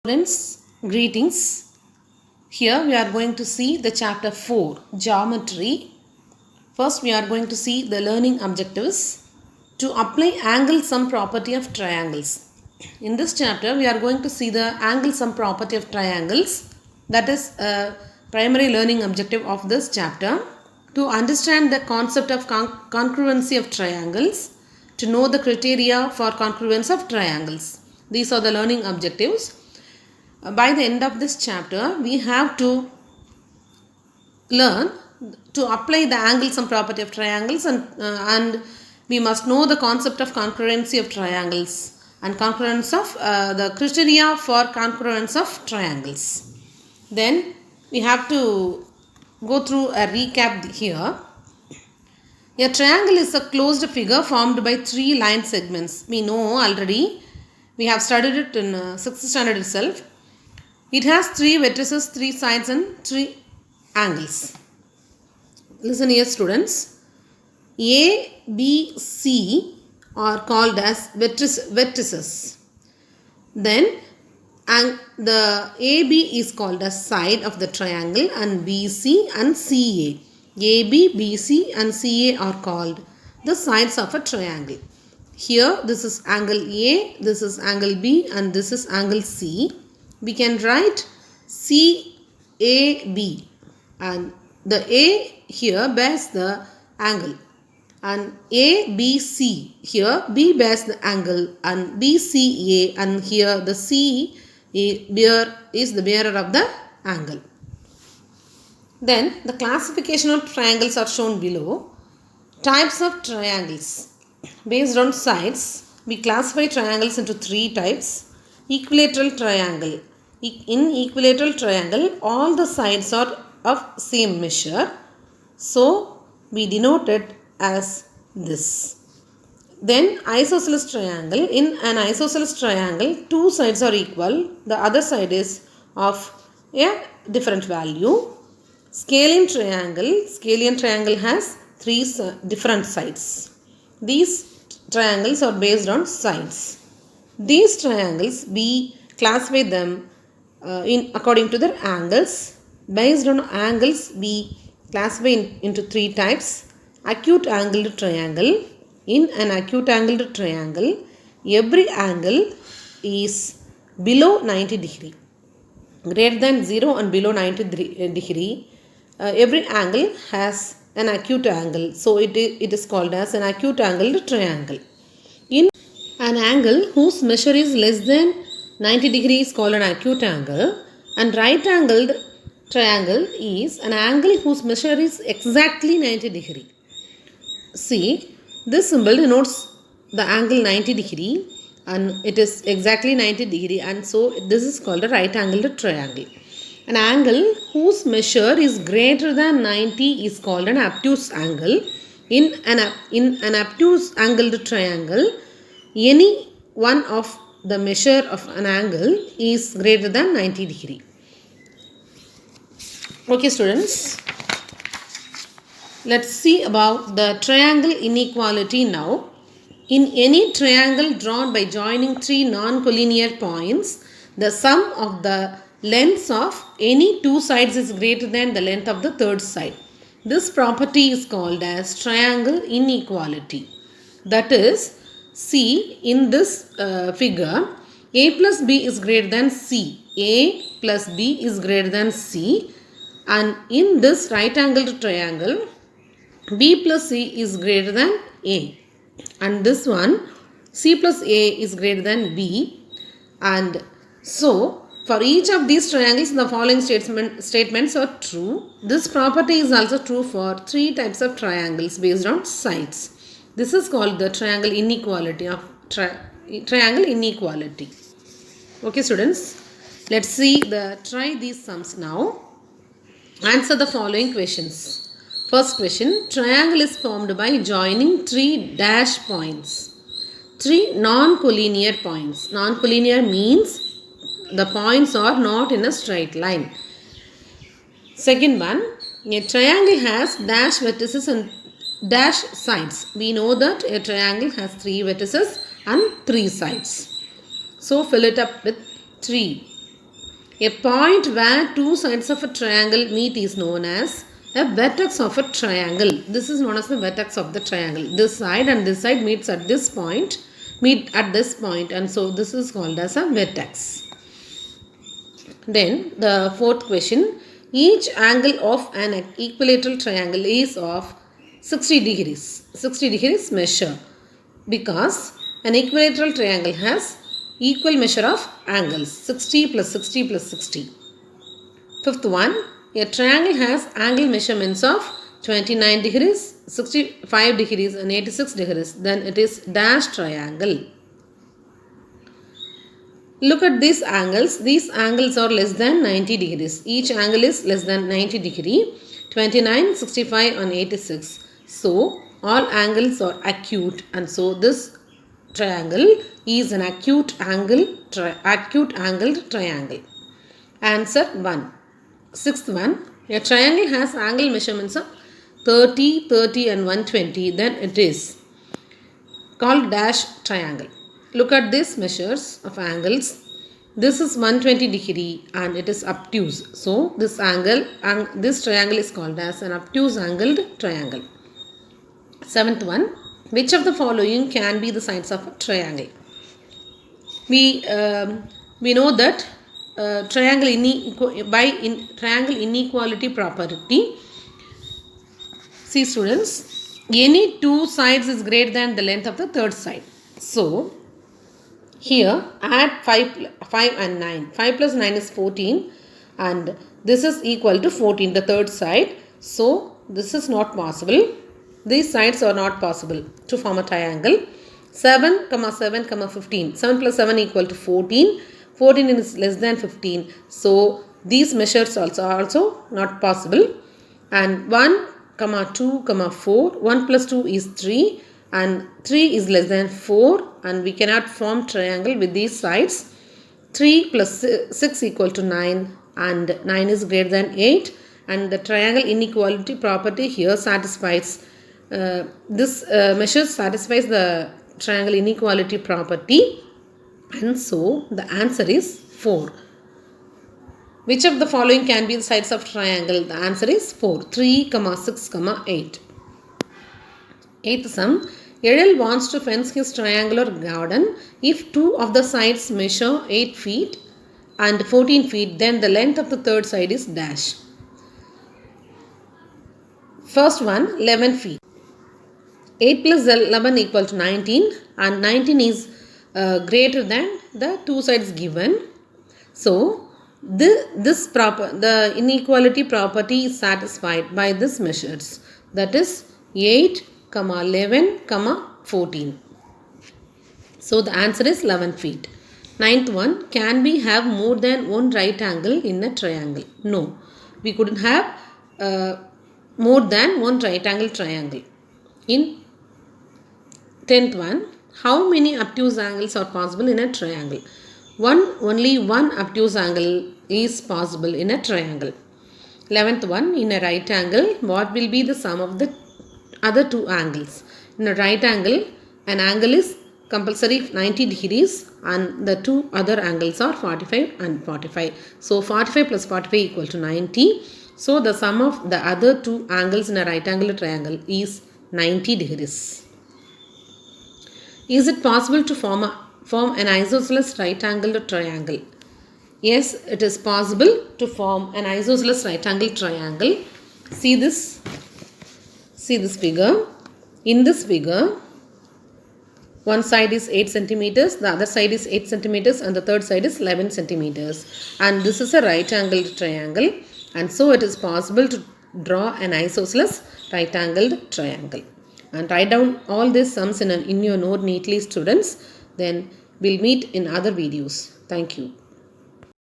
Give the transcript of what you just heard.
Students, greetings. Here we are going to see the chapter 4, Geometry. First we are going to see the learning objectives. To apply angle sum property of triangles. In this chapter we are going to see the angle sum property of triangles. That is a primary learning objective of this chapter. To understand the concept of congruency of triangles. To know the criteria for congruence of triangles. These are the learning objectives. By the end of this chapter, we have to learn to apply the angle sum property of triangles and we must know the concept of congruency of triangles and congruence of the criteria for congruence of triangles. Then we have to go through a recap here. A triangle is a closed figure formed by three line segments. We know already. We have studied it in 6th standard itself. It has three vertices, three sides and three angles. Listen here students. A, B, C are called as vertices. Then the AB is called as side of the triangle and BC and CA. AB, BC and CA are called the sides of a triangle. Here this is angle A, this is angle B and this is angle C. We can write CAB and the A here bears the angle and ABC here B bears the angle and BCA and here the C is the bearer of the angle. Then the classification of triangles are shown below. Types of triangles. Based on sides, we classify triangles into three types. Equilateral triangle. In equilateral triangle, all the sides are of same measure. So, we denote it as this. Then, isosceles triangle. In an isosceles triangle, two sides are equal. The other side is of a different value. Scalene triangle. Scalene triangle has three different sides. These triangles are based on sides. These triangles, we classify them according to their angles. Based on angles, we classify into three types. Acute angled triangle. In an acute angled triangle, every angle is below 90 degree. Greater than 0 and below 90 degree, every angle has an acute angle. So, it is called as an acute angled triangle. In an angle whose measure is less than 90 degrees is called an acute angle, and right angled triangle is an angle whose measure is exactly 90 degree. See, this symbol denotes the angle 90 degree and it is exactly 90 degree and so this is called a right angled triangle. An angle whose measure is greater than 90 is called an obtuse angle. In an obtuse angled triangle, any one of the measure of an angle is greater than 90 degree. Okay students, let's see about the triangle inequality now. In any triangle drawn by joining three non-collinear points, the sum of the lengths of any two sides is greater than the length of the third side. This property is called as triangle inequality. That is, see in this figure, A plus B is greater than C. A plus B is greater than C. And in this right angled triangle, B plus C is greater than A. And this one, C plus A is greater than B. And so, for each of these triangles, the following statements are true. This property is also true for three types of triangles based on sides. This is called the triangle inequality of triangle inequality. Okay students, let's see try these sums now. Answer the following questions. First question, triangle is formed by joining three dash points. Three non-collinear points. Non-collinear means the points are not in a straight line. Second one, a triangle has dash vertices and dash sides. We know that a triangle has three vertices and three sides. So fill it up with 3. A point where two sides of a triangle meet is known as a vertex of a triangle. This is known as the vertex of the triangle. This side and this side meet at this point, and so this is called as a vertex. Then the fourth question, each angle of an equilateral triangle is of 60 degrees. 60 degrees measure because an equilateral triangle has equal measure of angles, 60 plus 60 plus 60. Fifth one, a triangle has angle measurements of 29 degrees, 65 degrees and 86 degrees. Then it is dash triangle. Look at these angles. These angles are less than 90 degrees. Each angle is less than 90 degree, 29, 65 and 86. So all angles are acute, and so this triangle is an acute angled triangle. Answer 1. Sixth one, a triangle has angle measurements of 30, 30 and 120. Then it is called dash triangle. Look at these measures of angles. This is 120 degree and it is obtuse. So this angle and this triangle is called as an obtuse angled triangle. Seventh one, which of the following can be the sides of a triangle? We know that triangle inequality property. See students, any two sides is greater than the length of the third side. So here add 5 and 9. 5 plus 9 is 14 and this is equal to 14, the third side. So this is not possible. These sides are not possible to form a triangle. 7, 7, 15. 7 plus 7 equal to 14. 14 is less than 15. So these measures are also not possible. And 1, 2, 4. 1 plus 2 is 3. And 3 is less than 4. And we cannot form triangle with these sides. 3 plus 6 equal to 9. And 9 is greater than 8. And the triangle inequality property here satisfies this measure satisfies the triangle inequality property, and so the answer is 4. Which of the following can be the sides of triangle? The answer is 4. 3, 6, 8. Eighth sum. Edel wants to fence his triangular garden. If two of the sides measure 8 feet and 14 feet, then the length of the third side is dash. First one, 11 feet. 8 plus 11 equal to 19 and 19 is greater than the two sides given. So the inequality property is satisfied by this measures, that is 8, 11, 14. So the answer is 11 feet. Ninth one, can we have more than one right angle in a triangle? No, we couldn't have more than one right angle triangle. In 10th one, how many obtuse angles are possible in a triangle? Only one obtuse angle is possible in a triangle. 11th one, in a right angle, what will be the sum of the other two angles? In a right angle, an angle is compulsory 90 degrees and the two other angles are 45 and 45. So 45 plus 45 equal to 90. So the sum of the other two angles in a right angle triangle is 90 degrees. Is it possible to form an isosceles right angled triangle? Yes, it is possible to form an isosceles right angled triangle. See this figure. In this figure, one side is 8 centimeters, the other side is 8 centimeters and the third side is 11 centimeters. And this is a right angled triangle. And so it is possible to draw an isosceles right angled triangle. And write down all these sums in your note neatly, students. Then we'll meet in other videos. Thank you.